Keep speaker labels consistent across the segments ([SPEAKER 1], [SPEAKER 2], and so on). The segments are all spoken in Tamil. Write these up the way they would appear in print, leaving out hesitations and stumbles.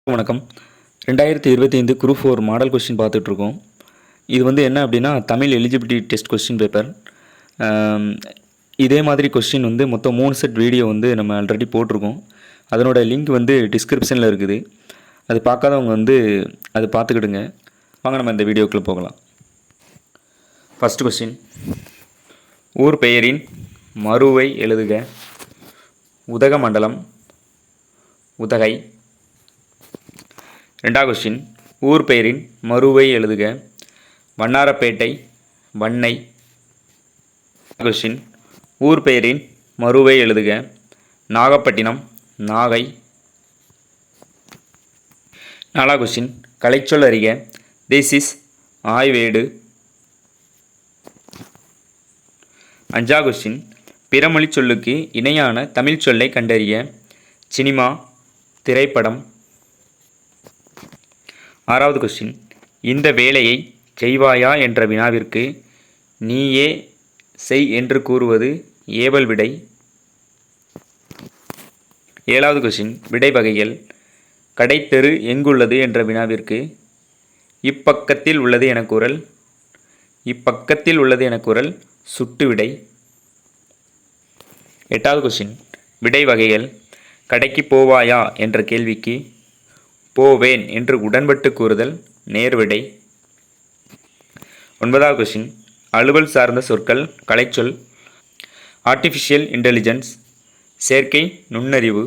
[SPEAKER 1] வணக்கம். 2025 குரூப் 4 மாடல் கொஸ்டின் பார்த்துட்ருக்கோம். இது வந்து என்ன அப்படின்னா Tamil eligibility test question paper. இதே மாதிரி கொஸ்டின் வந்து மொத்தம் 3 செட் வீடியோ வந்து நம்ம ஆல்ரெடி போட்டிருக்கோம். அதனோட லிங்க் வந்து டிஸ்கிரிப்ஷனில் இருக்குது. அது பார்க்காதவங்க வந்து அது பார்த்துக்கிடுங்க. வாங்க நம்ம இந்த வீடியோக்குள்ளே போகலாம். ஃபஸ்ட்டு கொஸ்டின், ஊர் பெயரின் மறுவை எழுதுக. உதகமண்டலம், உதகை. ரெண்டாவது கொஸ்டின், ஊர் பெயரின் மறுவை எழுதுக. வண்ணாரப்பேட்டை, வண்ணை. கொஸ்டின், ஊர் பெயரின் மறுவை எழுதுக. நாகப்பட்டினம், நாகை. நாலாவது கொஸ்டின், கலைச்சொல் அறிக. திஸ் இஸ் ஆய்வேடு. அஞ்சாவது கொஸ்டின், பிறமொழி சொல்லுக்கு இணையான தமிழ் சொல்லை கண்டறிய. சினிமா, திரைப்படம். ஆறாவது கொஸ்டின், இந்த வேலையை செய்வாயா என்ற வினாவிற்கு நீயே செய் என்று கூறுவது ஏவல் விடை. ஏழாவது கொஸ்டின், விடை வகைகள். கடைத்தெரு எங்குள்ளது என்ற வினாவிற்கு இப்பக்கத்தில் உள்ளது என கூறல். இப்பக்கத்தில் உள்ளது என கூறல் சுட்டு விடை. எட்டாவது கொஸ்டின், விடை வகைகள். கடைக்கு போவாயா என்ற கேள்விக்கு போவேன் என்று உடன்பட்டு கூறுதல் நேர்விடை. ஒன்பதாவது கொஸ்டின், அலுவல் சார்ந்த சொற்கள் கலைச்சொல். ஆர்டிஃபிஷியல் இன்டெலிஜென்ஸ், செயற்கை நுண்ணறிவு.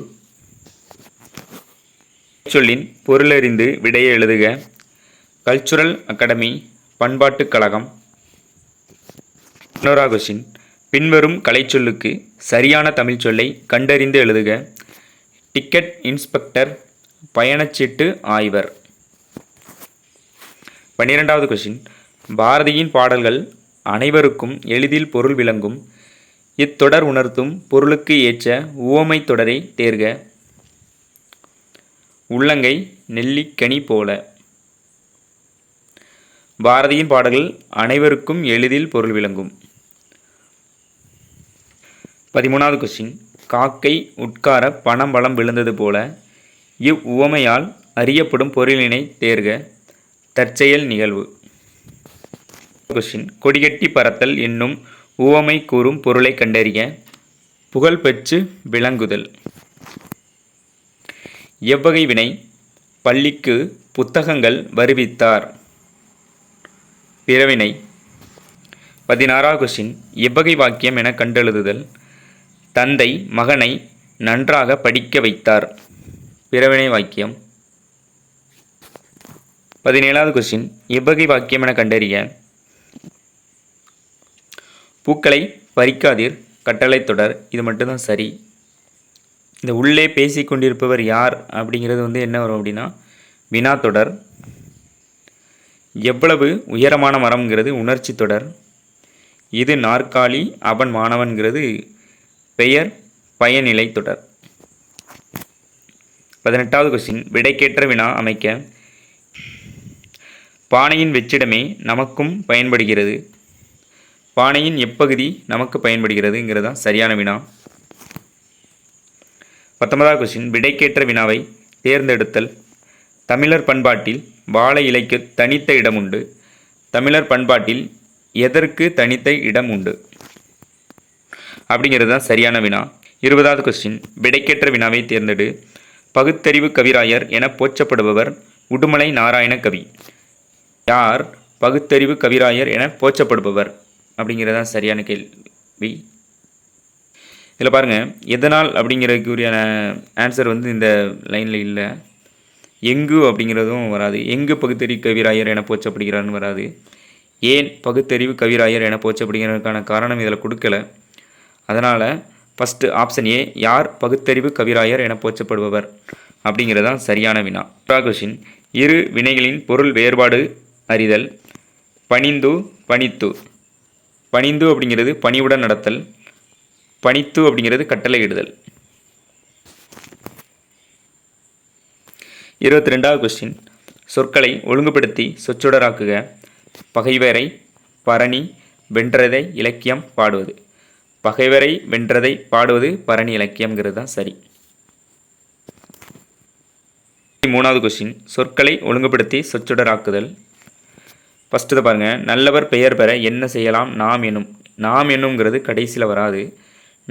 [SPEAKER 1] சொல்லின் பொருளறிந்து விடையை எழுதுக. கல்ச்சுரல் அகாடமி, பண்பாட்டுக் கழகம். 11வது கொஸ்டின், பின்வரும் கலைச்சொல்லுக்கு சரியான தமிழ் சொல்லை கண்டறிந்து எழுதுக. டிக்கெட் இன்ஸ்பெக்டர், பயணச்சீட்டு ஆய்வர். 12வது கொஸ்டின், பாரதியின் பாடல்கள் அனைவருக்கும் எளிதில் பொருள் விளங்கும். இத்தொடர் உணர்த்தும் பொருளுக்கு ஏற்ற உவமை தொடரை தேர்க. உள்ளங்கை நெல்லிக்கனி போல. பாரதியின் பாடல்கள் அனைவருக்கும் எளிதில் பொருள் விளங்கும். 13வது கொஸ்டின், காக்கை உட்கார பணம் பழம் விழுந்தது போல. இவ்வுவமையால் அறியப்படும் பொருளினை தேர்க. தற்செயல் நிகழ்வு. கொஸ்டின், கொடிகட்டி பறத்தல் என்னும் உவமை கூறும் பொருளை கண்டறிய. புகழ் பெற்று விளங்குதல். எவ்வகை வினை பள்ளிக்கு புத்தகங்கள் வருவித்தார்? பிறவினை. 16வது கொஸ்டின், எவ்வகை வாக்கியம் என கண்டெழுதுதல். தந்தை மகனை நன்றாக படிக்க வைத்தார். பிறவினை வாக்கியம். 17வது கொஸ்டின், எவ்வகை வாக்கியம் என கண்டறிய. பூக்களை பறிக்காதீர் கட்டளை தொடர். இது மட்டும்தான் சரி. இந்த உள்ளே பேசிக்கொண்டிருப்பவர் யார் அப்படிங்கிறது வந்து என்ன வரும் அப்படின்னா வினா தொடர். எவ்வளவு உயரமான மரம்ங்கிறது உணர்ச்சி தொடர். இது நாற்காலி, அவன் மாணவன்கிறது பெயர் பயனிலை தொடர். 18வது கொஸ்டின், விடைக்கேற்ற வினா அமைக்க. பானையின் வெற்றிடமே நமக்கும் பயன்படுகிறது. பானையின் எப்பகுதி நமக்கு பயன்படுகிறதுங்கிறது தான் சரியான வினா. 19வது கொஸ்டின், விடைக்கேற்ற வினாவை தேர்ந்தெடுத்தல். தமிழர் பண்பாட்டில் வாழை இலைக்கு தனித்த இடம் உண்டு. தமிழர் பண்பாட்டில் எதற்கு தனித்த இடம் உண்டு அப்படிங்கிறது தான் சரியான வினா. 20வது கொஸ்டின், விடைக்கேற்ற வினாவை தேர்ந்தெடு. பகுத்தறிவு கவிராயர் என போற்றப்படுபவர் உடுமலை நாராயண கவி. யார் பகுத்தறிவு கவிராயர் என போற்றப்படுபவர் அப்படிங்கிறது தான் சரியான கேள்வி. இதில் பாருங்கள், எதனால் அப்படிங்கிறதுக்குரியான ஆன்சர் வந்து இந்த லைனில் இல்லை. எங்கு அப்படிங்கிறதும் வராது. எங்கு பகுத்தறிவு கவிராயர் என போற்றப்படுகிறார்னு வராது. ஏன் பகுத்தறிவு கவிராயர் என போற்றப்படுகிறதுக்கான காரணம் இதில் கொடுக்கல. அதனால் ஃபஸ்ட்டு ஆப்ஷன் ஏ, யார் பகுத்தறிவு கவிராயர் என போற்றப்படுபவர் அப்படிங்கிறது தான் சரியான வினா. கொஸ்டின், இரு வினைகளின் பொருள் வேறுபாடு அறிதல். பணிந்து, பணித்து. பணிந்து அப்படிங்கிறது பணிவுடன் நடத்தல். பணித்து அப்படிங்கிறது கட்டளை இடுதல். 22வது கொஸ்டின், சொற்களை ஒழுங்குபடுத்தி சொற்றொடராக்குக. பகைவரை பரணி வென்றதை இலக்கியம் பாடுவது. பகைவரை வென்றதை பாடுவது பரணி இலக்கியம்ங்கிறது தான் சரி. மூணாவது கொஸ்டின், சொற்களை ஒழுங்குபடுத்தி சொற்றொடராக்குதல். ஃபஸ்ட்டு பாருங்கள், நல்லவர் பெயர் பெற என்ன செய்யலாம் நாம் என்னும். நாம் என்னுங்கிறது கடைசியில் வராது.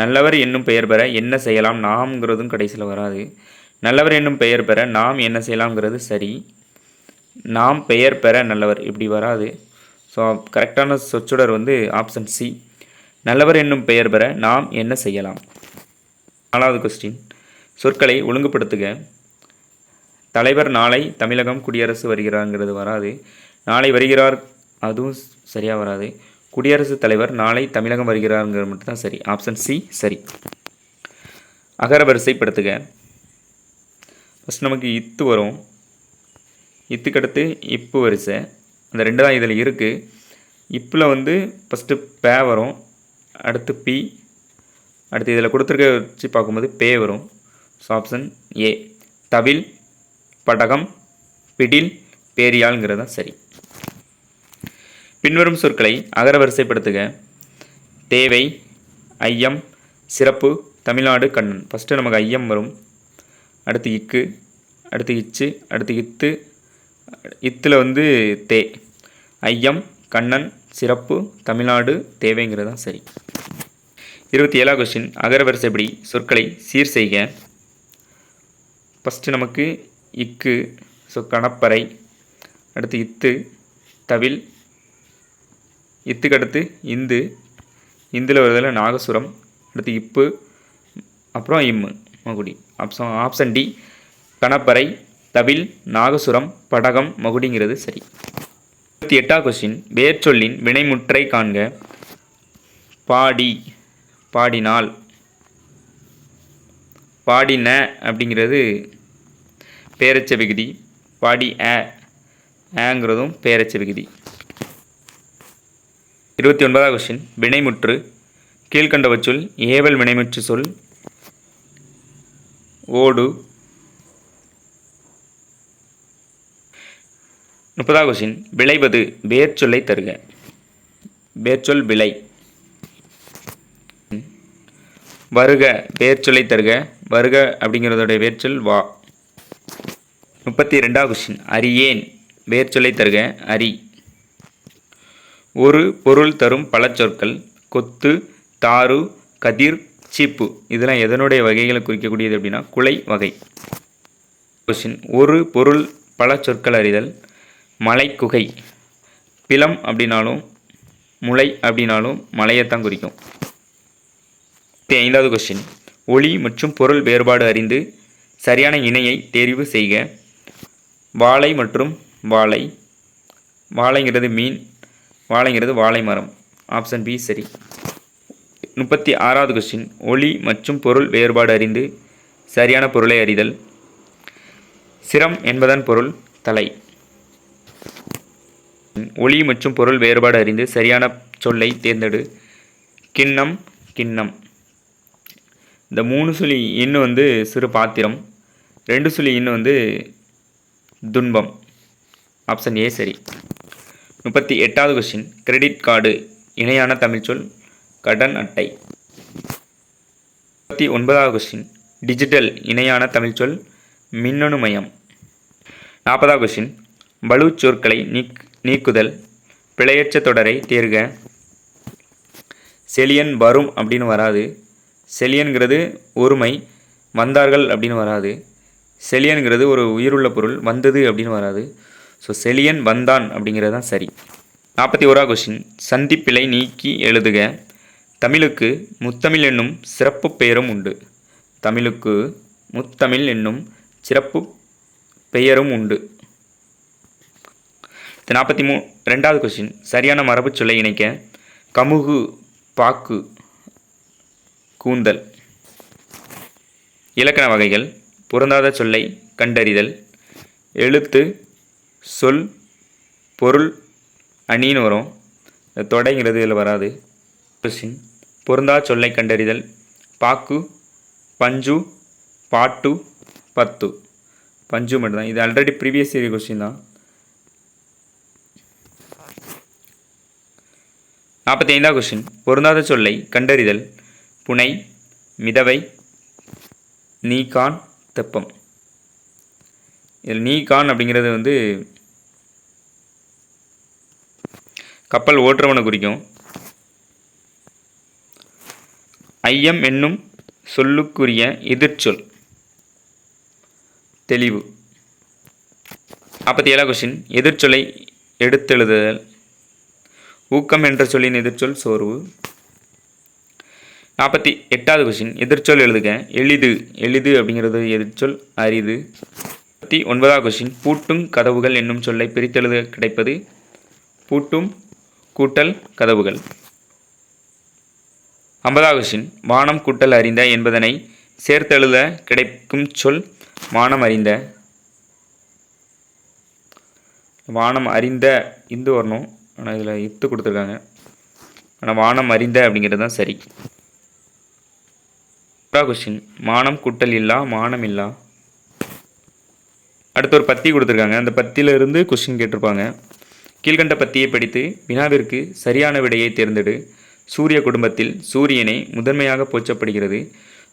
[SPEAKER 1] நல்லவர் என்னும் பெயர் பெற என்ன செய்யலாம் நாம்ங்கிறதும் கடைசியில் வராது. நல்லவர் என்னும் பெயர் பெற நாம் என்ன செய்யலாம்ங்கிறது சரி. நாம் பெயர் பெற நல்லவர் இப்படி வராது. ஸோ கரெக்டான சொற்றொடர் வந்து ஆப்ஷன் சி, நல்லவர் என்னும் பெயர் பெற நாம் என்ன செய்யலாம். நாலாவது கொஸ்டின், சொற்களை ஒழுங்குபடுத்துக. தலைவர் நாளை தமிழகம் குடியரசு வருகிறார்ங்கிறது வராது. நாளை வருகிறார் அதுவும் சரியாக வராது. குடியரசுத் தலைவர் நாளை தமிழகம் வருகிறாருங்கிறது மட்டும்தான் சரி. ஆப்ஷன் சி சரி. அகர வரிசைப்படுத்துக. ஃபஸ்ட் நமக்கு இத்து வரும். இத்துக்கடுத்து இப்பு வரிசை, அந்த ரெண்டு தான் இதில் இருக்குது. இப்பில் வந்து ஃபஸ்ட்டு பே வரும், அடுத்து பி, அடுத்து இதில் கொடுத்துருக்க வச்சு பார்க்கும்போது பே வரும். ஸோ ஆப்ஷன் ஏ, தவில், படகம், பிடில், பேரியாள்ங்கிறது தான் சரி. பின்வரும் சொற்களை அகர வரிசைப்படுத்துக. தேவை, ஐயம், சிறப்பு, தமிழ்நாடு, கண்ணன். ஃபஸ்ட்டு நமக்கு ஐயம் வரும், அடுத்து இக்கு, அடுத்து இச்சு, அடுத்து இத்து, இத்தில் வந்து தே. ஐயம், கண்ணன், சிறப்பு, தமிழ்நாடு, தேவைங்கிறது தான் சரி. 27ஆம் கொஸ்டின், அகர வரிசைப்படி சொற்களை சீர் செய்க. ஃபஸ்ட்டு நமக்கு இக்கு, ஸோ கணப்பறை, அடுத்து இத்து, தவில், இத்துக்கு அடுத்து இந்து, இந்தில் வருதில் நாகசுரம், அடுத்து இப்பு, அப்புறம் இம்மு மகுடி. ஆப்ஷன் டி, கணப்பறை, தவில், நாகசுரம், படகம், மகுடிங்கிறது சரி. 28ஆம் கொஸ்டின், வேர்ச்சொல்லின் வினைமுற்றை காண்க. பாடி, பாடினால், பாடின அப்படிங்கிறது பேரச்ச விகுதி. பாடி ஆங்கிறதும் பேரச்ச விகுதி. 29ஆம் கொஸ்டின், வினைமுற்று. கீழ்கண்டவற்றுள் ஏவல் வினைமுற்று சொல் ஓடு. 30ஆம் கொஸ்டின், விளைவது வேர்ச்சொல்லை தருக. வேர்ச்சொல் விளை. வருக வேர்ச்சொல்லை தருக. வருக அப்படிங்கிறதோடைய வேர்ச்சொல் வா. 32ஆம் கொஸ்டின், அறியேன் வேர்ச்சொல்லை தருக. அரி. ஒரு பொருள் தரும் பல சொற்கள். கொத்து, தாரு, கதிர், சீப்பு. இதெல்லாம் எதனுடைய வகைகளை குறிக்கக்கூடியது அப்படின்னா குலை வகை. கொஸ்டின், ஒரு பொருள் பல சொற்கள் அறிதல். மலை, குகை. பிலம் அப்படின்னாலும் முளை அப்படின்னாலும் மலையைத்தான் குறிக்கும். 5ஆவது கொஸ்டின், ஒளி மற்றும் பொருள் வேறுபாடு அறிந்து சரியான இணையை தேர்வு செய்க. வாழை மற்றும் வாழை. வாழைங்கிறது மீன், வாழைங்கிறது வாழை மரம். ஆப்ஷன் பி சரி. 36ஆவது கொஸ்டின், ஒளி மற்றும் பொருள் வேறுபாடு அறிந்து சரியான பொருளை அறிதல். சிரம் என்பதன் பொருள் தலை. ஒளி மற்றும் பொருள் வேறுபாடு அறிந்து சரியான சொல்லை தேர்ந்தெடு. கிண்ணம், கிண்ணம். இந்த 3 சொல்லி இன்னும் வந்து சிறு பாத்திரம், 2 சொல்லி இன்னும் வந்து துன்பம். ஆப்ஷன் ஏ சரி. 38ஆவது கொஸ்டின், கிரெடிட் கார்டு இணையான தமிழ்ச்சொல் கடன் அட்டை. 39ஆவது கொஸ்டின், டிஜிட்டல் இணையான தமிழ்ச்சொல் மின்னணு மயம். 40ஆவது கொஸ்டின், பளு சொற்களை நீக்குதல். பிழையற்ற தொடரை தேர்க. செலியன் வரும் அப்படின்னு வராது. செலியன்கிறது ஒருமை, வந்தார்கள் அப்படின்னு வராது. செலியன்கிறது ஒரு உயிருள்ள பொருள், வந்தது அப்படின்னு வராது. ஸோ செலியன் வந்தான் அப்படிங்கிறது தான் சரி. 41ஆவது கொஸ்டின், சந்திப்பிழை நீக்கி எழுதுக. தமிழுக்கு முத்தமிழ் என்னும் சிறப்பு பெயரும் உண்டு. தமிழுக்கு முத்தமிழ் என்னும் சிறப்பு பெயரும் உண்டு. 42ஆவது கொஸ்டின், சரியான மரபு சொல்லை இணைக்க. கமுகு, பாக்கு, கூந்தல். இலக்கண வகைகள். பொருந்தாத சொல்லை கண்டறிதல். எழுத்து, சொல், பொருள், அணின்னு வரும். தொடைங்கிறது இதில் வராது. கொஸ்டின், பொருந்தா சொல்லை கண்டறிதல். பாக்கு, பஞ்சு, பாட்டு, பத்து. பஞ்சு மட்டும்தான். இது ஆல்ரெடி ப்ரீவியஸ் இயர் கொஸ்டின் தான். 45ஆவது கொஸ்டின், பொருந்தாத சொல்லை கண்டறிதல். புனை, மிதவை, நீகான், தெப்பம். இதில் நீ கான் அப்படிங்கிறது வந்து கப்பல் ஓட்டுறவனை குறிக்கும். ஐயம் என்னும் சொல்லுக்குரிய எதிர்ச்சொல் தெளிவு. 47 கொஸ்டின், எதிர்ச்சொல்லை எடுத்தெழுதுதல். ஊக்கம் என்ற சொல்லின் எதிர்ச்சொல் சோர்வு. 48வது கொஸ்டின், எதிர்ச்சொல் எழுதுக. எளிது. எளிது அப்படிங்கிறது எதிர்ச்சொல் அரிது. 49வது கொஸ்டின், பூட்டும் கதவுகள் என்னும் சொல்லை பிரித்தெழுத கிடைப்பது பூட்டும் கூட்டல் கதவுகள். 50வது கொஸ்டின், வானம் கூட்டல் அறிந்த என்பதனை சேர்த்தெழுத கிடைக்கும் சொல் வானம் அறிந்த. வானம் அறிந்த இந்து வரணும், ஆனால் இதில் இத்து கொடுத்துருக்காங்க. ஆனால் வானம் அறிந்த அப்படிங்கிறது தான் சரி. கொஸ்டின், மானம் கூட்டல் இல்லா மானம் இல்லா. அடுத்து ஒரு பத்தி கொடுத்துருக்காங்க. அந்த பத்தியிலிருந்து கொஸ்டின் கேட்டிருப்பாங்க. கீழ்கண்ட பத்தியை படித்து வினாவிற்கு சரியான விடையை தேர்ந்தெடு. சூரிய குடும்பத்தில் சூரியனை முதன்மையாக போற்றப்படுகிறது.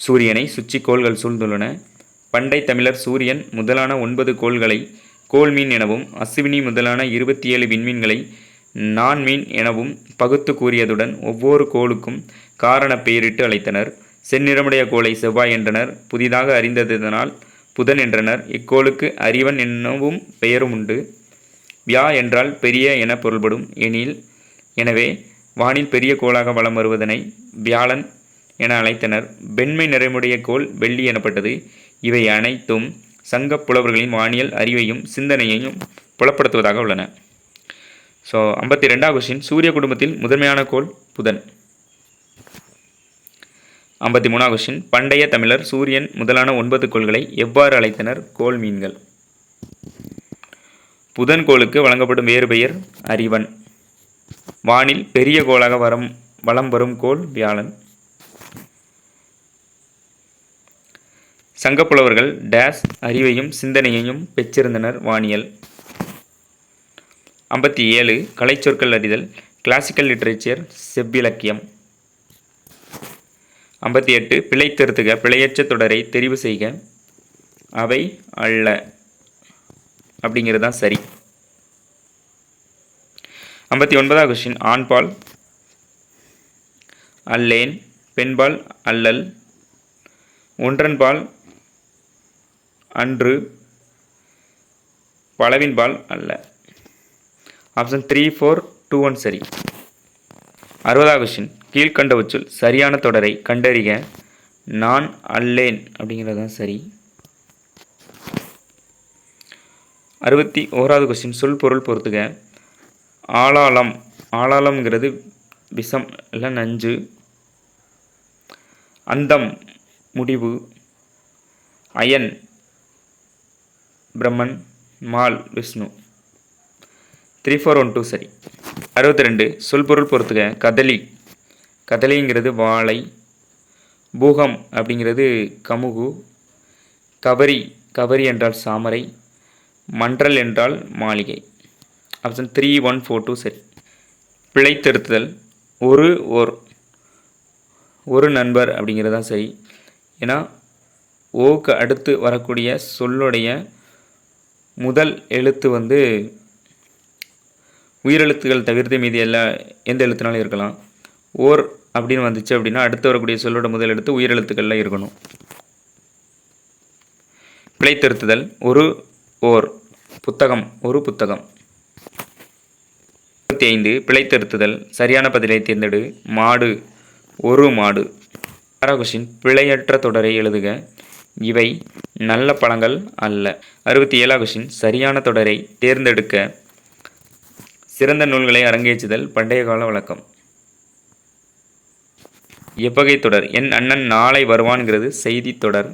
[SPEAKER 1] சூரியனை சுற்றி கோள்கள் சூழ்ந்துள்ளன. பண்டை தமிழர் சூரியன் முதலான 9 கோள்களை கோள்மீன் எனவும் அசுவினி முதலான 27 விண்மீன்களை நான்மீன் எனவும் பகுத்து கூறியதுடன் ஒவ்வொரு கோளுக்கும் காரண பெயரிட்டு அழைத்தனர். செந்நிறமுடைய கோளை செவ்வாய் என்றனர். புதிதாக அறிந்ததனால் புதன் என்றனர். இக்கோளுக்கு அறிவன் எனவும் பெயரும் உண்டு. வியா என்றால் பெரிய என பொருள்படும் எனில், எனவே வானில் பெரிய கோளாக வலம் வருவதனை வியாழன் என அழைத்தனர். வெண்மை நிறைமுடைய கோள் வெள்ளி எனப்பட்டது. இவை அனைத்தும் சங்க புலவர்களின் வானியல் அறிவையும் சிந்தனையையும் புலப்படுத்துவதாக உள்ளன. ஸோ 52வது கொஸ்டின், சூரிய குடும்பத்தில் முதன்மையான கோள் புதன். 53வது கொஸ்டின், பண்டைய தமிழர் சூரியன் முதலான 9 கோள்களை எவ்வாறு அழைத்தனர்? கோள் மீன்கள். புதன் கோளுக்கு வழங்கப்படும் வேறு பெயர் அறிவன். வானில் பெரிய கோளாக வலம் வரும் கோள் வியாழன். சங்கப்புலவர்கள் டேஸ் அறிவையும் சிந்தனையையும் பெற்றிருந்தனர். வானியல். 57 கலைச்சொற்கள் அறிதல். Classical literature செவ்விலக்கியம். 58 பிழை திருத்துக. பிழையற்ற தொடரை தெரிவு செய்க. அவை அல்ல அப்படிங்கிறது தான் சரி. 59வது கொஸ்டின், ஆண்பால் அல்லேன், பெண்பால் அல்லல், ஒன்றன்பால் அன்று, பலவின்பால் அல்ல. ஆப்ஷன் 3, 4, 2, 1 சரி. 60வது கொஸ்டின், கீழ்கண்டவற்றுள் சரியான தொடரை கண்டறிக. நான் அல்லேன் அப்படிங்கிறது தான் சரி. 61வது கொஸ்டின், சொல் பொருள் பொறுத்துக. ஆளாளம். ஆளாளம்ங்கிறது விஷம் இல்லை நஞ்சு. அந்தம் முடிவு. அயன் பிரம்மன். மால் விஷ்ணு. 3, 4, 1, 2 சரி. 62 சொல் பொருள் பொறுத்துக. கதலி. கதலிங்கிறது வாழை. பூகம் அப்படிங்கிறது கமுகு. கவரி. கவரி என்றால் சாமரை. மன்றல் என்றால் மாளிகை. ஆப்ஷன் 3, 1, 4, 2 சரி. பிழை திருத்துதல். ஒரு நண்பர் அப்படிங்கிறது தான் சரி. ஏன்னா ஓக்கு அடுத்து வரக்கூடிய சொல்லுடைய முதல் எழுத்து வந்து உயிரெழுத்துக்கள் தவிர்த்து மீதி எந்த எழுத்துனாலும் இருக்கலாம். ஓர் அப்படின்னு வந்துச்சு அப்படின்னா அடுத்து வரக்கூடிய சொல்லோட முதல் எழுத்து உயிரெழுத்துக்களில் இருக்கணும். பிழை திருத்துதல். ஓர் புத்தகம். ஒரு புத்தகம். 65 பிழை திருத்துதல். சரியான பதிலை தேர்ந்தெடு. மாடு. ஒரு மாடு. 6வது கொஸ்டின், பிழையற்ற தொடரை எழுதுக. இவை நல்ல பழங்கள் அல்ல. 67வது கொஸ்டின், சரியான தொடரை தேர்ந்தெடுக்க. சிறந்த நூல்களை அரங்கேற்றுதல் பண்டைய கால வழக்கம். எவ்வகை தொடர்? என் அண்ணன் நாளை வருவான்கிறது செய்தி தொடர்.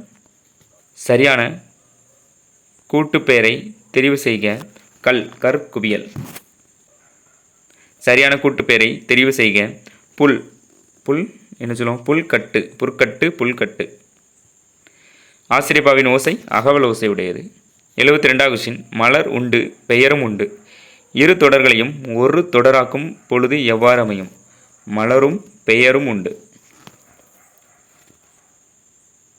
[SPEAKER 1] சரியான கூட்டுப்பெயரை தெரிவு செய்க. கற்குவியல். சரியான கூட்டுப்பெயரை தெரிவு செய்க. புல். என்ன சொல்லுவோம்? புல்கட்டு. புற்கட்டு. புல்கட்டு. ஆசிரியப்பாவின் ஓசை அகவல் ஓசை உடையது. 72வது கொஸ்டின், மலர் உண்டு பெயரும் உண்டு. இரு தொடர்களையும் ஒரு தொடராக்கும் பொழுது எவ்வாறு அமையும்? மலரும் பெயரும் உண்டு.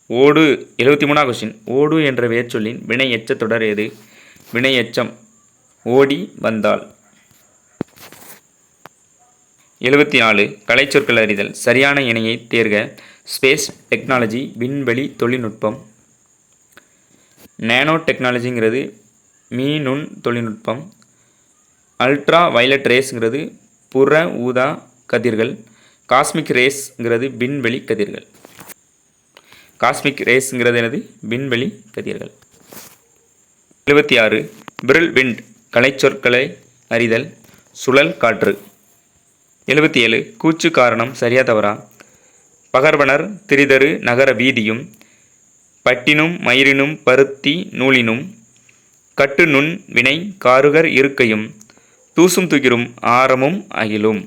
[SPEAKER 1] ஓடு 73வது கொஸ்டின். ஓடு என்ற வேர்ச்சொல்லின் வினை எச்ச தொடர் எது? வினை எச்சம் ஓடி வந்தால். 74 கலைச்சொற்கள் அறிதல். சரியான இணையை தேர்க. ஸ்பேஸ் டெக்னாலஜி விண்வெளி தொழில்நுட்பம். நேனோ டெக்னாலஜிங்கிறது மீநுண் தொழில்நுட்பம். அல்ட்ரா வயலட் ரேஸ்ங்கிறது புற ஊதா கதிர்கள். காஸ்மிக் ரேஸ்ங்கிறது விண்வெளி கதிர்கள். காஸ்மிக் ரேஸ்ங்கிறது என்னது? விண்வெளி கதிர்கள். 76 விரல் விண்ட் கலைச்சொற்களை அறிதல். சுழல் காற்று. 77 கூச்சு காரணம் சரியா தவறா? பகர்வனர் திரிதரு நகர வீதியும் பட்டினும் மயிரினும் பருத்தி நூலினும் கட்டு நுண் வினை காருகர் இருக்கையும் தூசும் துகிரும் ஆரமும் அகிலும்.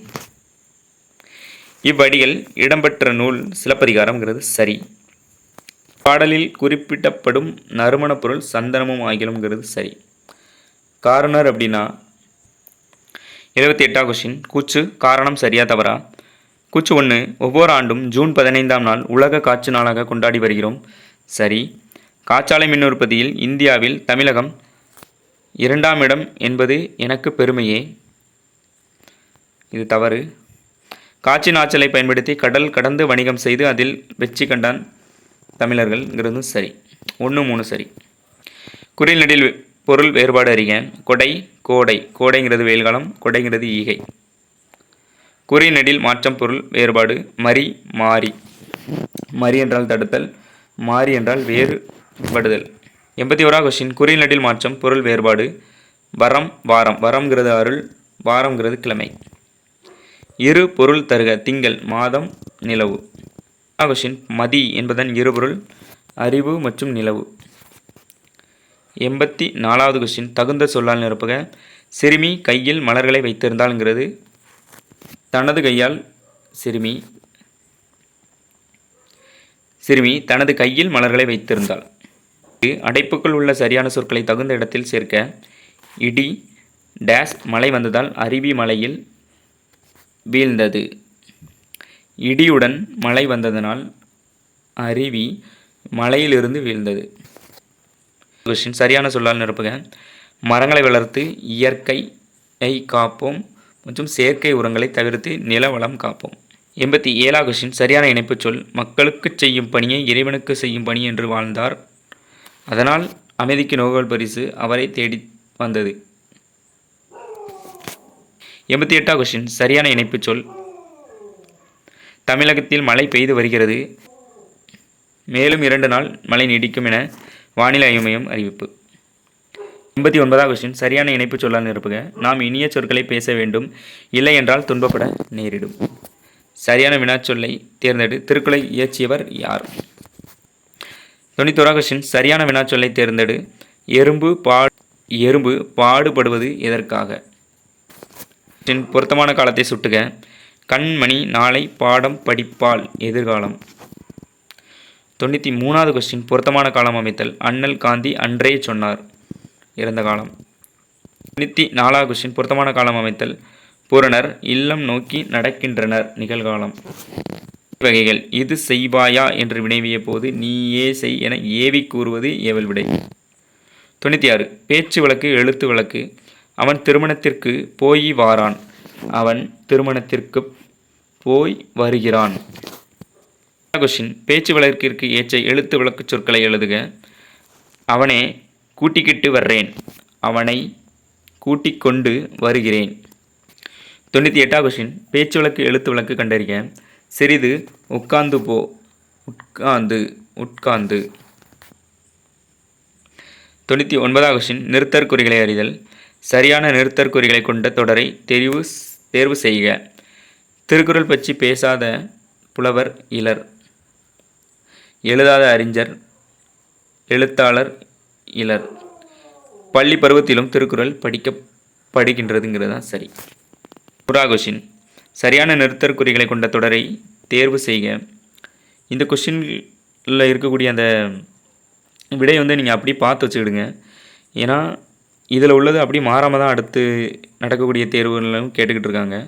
[SPEAKER 1] இவ்வடிகள் இடம்பெற்ற நூல் சிலப்பதிகாரம்ங்கிறது சரி. பாடலில் குறிப்பிடப்படும் நறுமணப் பொருள் சந்தனமும் அகிலும்ங்கிறது சரி. காரணர் அப்படின்னா 78வது கொஸ்டின். கூச்சு காரணம் சரியா தவறா? கூச்சு 1 ஒவ்வொரு ஆண்டும் ஜூன் 15ஆம் நாள் உலக காற்று நாளாக கொண்டாடி வருகிறோம். சரி. காற்றாலை மின் உற்பத்தியில் இந்தியாவில் தமிழகம் 2ஆம் இடம் என்பது எனக்கு பெருமையே. இது தவறு. காற்றின் ஆற்றலை பயன்படுத்தி கடல் கடந்து வணிகம் செய்து அதில் வெற்றி கண்டான் தமிழர்கள்ங்கிறதும் சரி. 1, 3 சரி. குறில் நெடில் பொருள் வேறுபாடு அறிக. கொடை கோடை. கோடைங்கிறது வெயில்காலம். கொடைங்கிறது ஈகை. குறி நெடில் மாற்றம் பொருள் வேறுபாடு. மறி மாறி. மறி என்றால் தடுத்தல். மாறி என்றால் வேறுபடுதல். 81வது கொஸ்டின். குறி நெடில் மாற்றம் பொருள் வேறுபாடு. வரம் வாரம். வரம்ங்கிறது அருள். வாரம்ங்கிறது கிழமை. இரு பொருள் தருக. திங்கள் மாதம் நிலவு. கொஸ்டின். மதி என்பதன் இருபொருள் அறிவு மற்றும் நிலவு. 84வது கொஸ்டின். தகுந்த சொல்லால் நிரப்புக. சிறுமி கையில் மலர்களை வைத்திருந்தால்ங்கிறது தனது கையால் சிறுமி தனது கையில் மலர்களை வைத்திருந்தாள். அடைப்புக்குள் உள்ள சரியான சொற்களை தகுந்த இடத்தில் சேர்க்க. இடி டேஸ் மழை வந்ததால் அருவி மலையில் வீழ்ந்தது. இடியுடன் மழை வந்ததனால் அருவி மலையிலிருந்து வீழ்ந்தது. கொஸ்டின். சரியான சொல்லால் நிரப்புக. மரங்களை வளர்த்து இயற்கையை காப்போம் மற்றும் செயற்கை உரங்களை தவிர்த்து நில வளம் காப்போம். 87வது கொஸ்டின். சரியான இணைப்பு சொல். மக்களுக்கு செய்யும் பணியை இறைவனுக்கு செய்யும் பணி என்று வாழ்ந்தார். அதனால் அமைதிக்கு நோபல் பரிசு அவரை தேடி வந்தது. 88வது கொஸ்டின். சரியான இணைப்பு சொல். தமிழகத்தில் மழை பெய்து வருகிறது. மேலும் 2 நாள் மழை நீடிக்கும் என வானிலை ஆய்வு மையம் அறிவிப்பு. 89வது கொஸ்டின். சரியான இணைப்பு சொல்லால் நிரப்புக. நாம் இனிய சொற்களை பேச வேண்டும். இல்லை என்றால் துன்பப்பட நேரிடும். சரியான வினாச்சொல்லை தேர்ந்தெடு. திருக்குறளை இயற்றியவர் யார்? 91வது கொஸ்டின். சரியான வினாச்சொல்லை தேர்ந்தெடு. எறும்பு பாடுபடுவது எதற்காக? பொருத்தமான காலத்தை சுட்டுக. கண்மணி நாளை பாடம் படிப்பால் எதிர்காலம். 93வது கொஸ்டின். பொருத்தமான காலம் அமைத்தல். அண்ணல் காந்தி அன்றே சொன்னார் இறந்த காலம். 94வது கொஸ்டின். பொருத்தமான காலம் அமைத்தல். பூரணர் இல்லம் நோக்கி நடக்கின்றனர் நிகழ்காலம். வகைகள். இது செய்வாயா என்று வினைவிய போது நீயே செய் என ஏவி கூறுவது ஏவல் விடை. 96 பேச்சு வழக்கு எழுத்து வழக்கு. அவன் திருமணத்திற்கு போய் வாரான். அவன் திருமணத்திற்கு போய் வருகிறான். கொஸ்டின். பேச்சு வழக்கிற்கு ஏற்ற எழுத்து வழக்கு சொற்களை எழுதுக. அவனே கூட்டிக்கிட்டு வர்றேன். அவனை கூட்டிக் கொண்டு வருகிறேன். 98வது கொஸ்டின். பேச்சு வழக்கு எழுத்து வழக்கு கண்டறிக. சிறிது உட்கார்ந்து போ. உட்கார்ந்து. 99வது கொஸ்டின். நிறுத்தற்குறிகளை அறிதல். சரியான நிறுத்தற்குறிகளை கொண்ட தொடரை தேர்வு செய்க. திருக்குறள் பற்றி பேசாத புலவர் இலர். எழுதாத அறிஞர் எழுத்தாளர் இலர். பள்ளி பருவத்திலும் திருக்குறள் படிக்கப்படுகின்றதுங்கிறது தான் சரி. 100வது கொஸ்டின். சரியான நிறுத்தற்குறிகளை கொண்ட தொடரை தேர்வு செய்க. இந்த கொஸ்டினில் இருக்கக்கூடிய அந்த விடை நீங்கள் அப்படி பார்த்து வச்சுக்கிடுங்க. ஏன்னா இதில் உள்ளது அப்படி மாறாமல் தான் அடுத்து நடக்கக்கூடிய தேர்வுகளும் கேட்டுக்கிட்டு இருக்காங்க.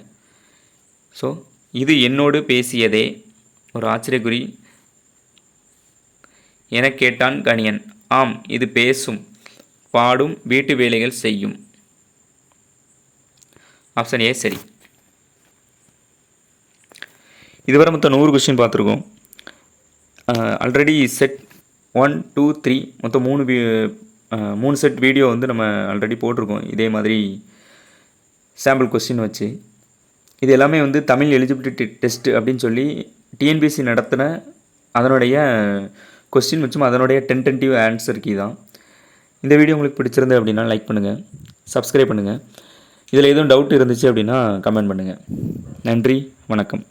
[SPEAKER 1] ஸோ இது என்னோடு பேசியதே ஒரு ஆச்சரியக்குறி. என கேட்டான் கணியன். ஆம், இது பேசும், பாடும், வீட்டு வேலைகள் செய்யும். ஆப்ஷன் ஏ சரி. இதுவரை மொத்தம் 100 கொஸ்டின் பார்த்துருக்கோம். ஆல்ரெடி செட் 1, 2, 3 மொத்தம் 3 செட் வீடியோ வந்து நம்ம ஆல்ரெடி போட்டிருக்கோம். இதே மாதிரி சாம்பிள் கொஸ்டின் வச்சு இது எல்லாமே வந்து தமிழ் எலிஜிபிலிட்டி டெஸ்ட் அப்படின்னு சொல்லி டிஎன்பிஎஸ்சி நடத்தின அதனுடைய கொஸ்டின் வச்சும் அதனுடைய டென்டேட்டிவ் ஆன்சர் கீ தான். இந்த வீடியோ உங்களுக்கு பிடிச்சிருந்தது அப்படின்னா லைக் பண்ணுங்கள், சப்ஸ்கிரைப் பண்ணுங்கள். இதில் எதுவும் டவுட் இருந்துச்சு அப்படின்னா கமெண்ட் பண்ணுங்கள். நன்றி, வணக்கம்.